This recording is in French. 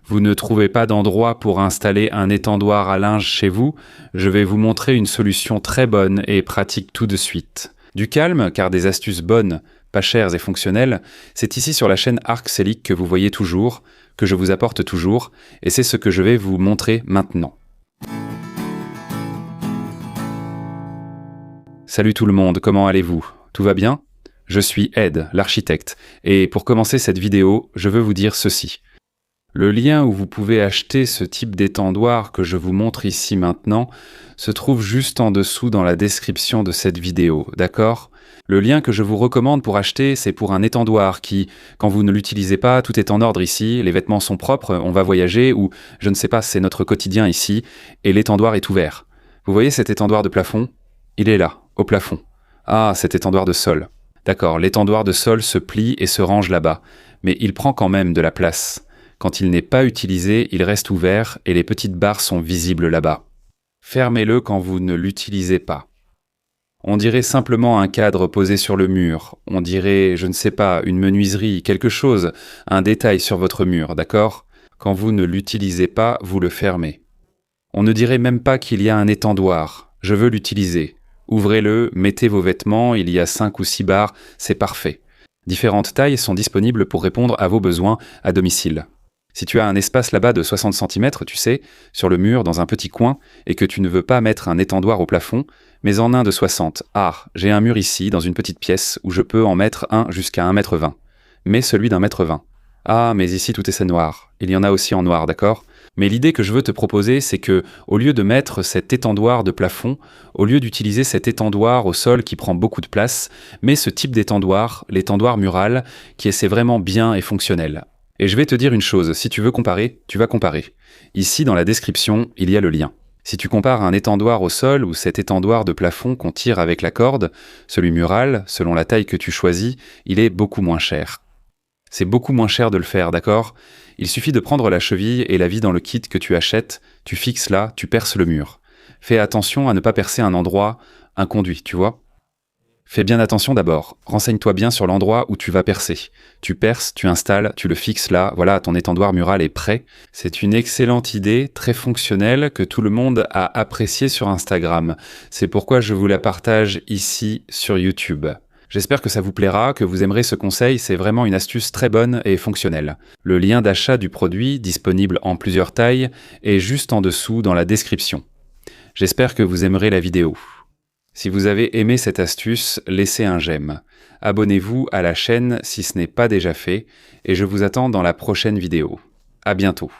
Vous ne trouvez pas d'endroit pour installer un étendoir à linge chez vous? Je vais vous montrer une solution très bonne et pratique tout de suite. Du calme, car des astuces bonnes, pas chères et fonctionnelles, c'est ici sur la chaîne Arc-Selic que vous voyez toujours, que je vous apporte toujours, et c'est ce que je vais vous montrer maintenant. Salut tout le monde, comment allez-vous? Tout va bien? Je suis Ed, l'architecte, et pour commencer cette vidéo, je veux vous dire ceci. Le lien où vous pouvez acheter ce type d'étendoir que je vous montre ici maintenant se trouve juste en dessous dans la description de cette vidéo, d'accord? Le lien que je vous recommande pour acheter, c'est pour un étendoir qui, quand vous ne l'utilisez pas, tout est en ordre ici, les vêtements sont propres, on va voyager, ou je ne sais pas, c'est notre quotidien ici, et l'étendoir est ouvert. Vous voyez cet étendoir de plafond? Il est là, au plafond. Ah, cet étendoir de sol. D'accord, l'étendoir de sol se plie et se range là-bas, mais il prend quand même de la place. Quand il n'est pas utilisé, il reste ouvert et les petites barres sont visibles là-bas. Fermez-le quand vous ne l'utilisez pas. On dirait simplement un cadre posé sur le mur, on dirait, je ne sais pas, une menuiserie, quelque chose, un détail sur votre mur, d'accord? Quand vous ne l'utilisez pas, vous le fermez. On ne dirait même pas qu'il y a un étendoir. Je veux l'utiliser. Ouvrez-le, mettez vos vêtements, il y a 5 ou 6 barres, c'est parfait. Différentes tailles sont disponibles pour répondre à vos besoins à domicile. Si tu as un espace là-bas de 60 cm, tu sais, sur le mur, dans un petit coin, et que tu ne veux pas mettre un étendoir au plafond, mais en un de 60. Ah, j'ai un mur ici, dans une petite pièce, où je peux en mettre un jusqu'à 1,20 m. Mais celui d'1,20 m. Ah, mais ici tout est noir. Il y en a aussi en noir, d'accord? Mais l'idée que je veux te proposer, c'est que, au lieu de mettre cet étendoir de plafond, au lieu d'utiliser cet étendoir au sol qui prend beaucoup de place, mets ce type d'étendoir, l'étendoir mural, qui est vraiment bien et fonctionnel. Et je vais te dire une chose, si tu veux comparer, tu vas comparer. Ici, dans la description, il y a le lien. Si tu compares un étendoir au sol ou cet étendoir de plafond qu'on tire avec la corde, celui mural, selon la taille que tu choisis, il est beaucoup moins cher. C'est beaucoup moins cher de le faire, d'accord? Il suffit de prendre la cheville et la vis dans le kit que tu achètes, tu fixes là, tu perces le mur. Fais attention à ne pas percer un endroit, un conduit, tu vois? Fais bien attention d'abord, renseigne-toi bien sur l'endroit où tu vas percer. Tu perces, tu installes, tu le fixes là, voilà, ton étendoir mural est prêt. C'est une excellente idée, très fonctionnelle, que tout le monde a appréciée sur Instagram. C'est pourquoi je vous la partage ici sur YouTube. J'espère que ça vous plaira, que vous aimerez ce conseil, c'est vraiment une astuce très bonne et fonctionnelle. Le lien d'achat du produit, disponible en plusieurs tailles, est juste en dessous dans la description. J'espère que vous aimerez la vidéo. Si vous avez aimé cette astuce, laissez un j'aime. Abonnez-vous à la chaîne si ce n'est pas déjà fait, et je vous attends dans la prochaine vidéo. À bientôt.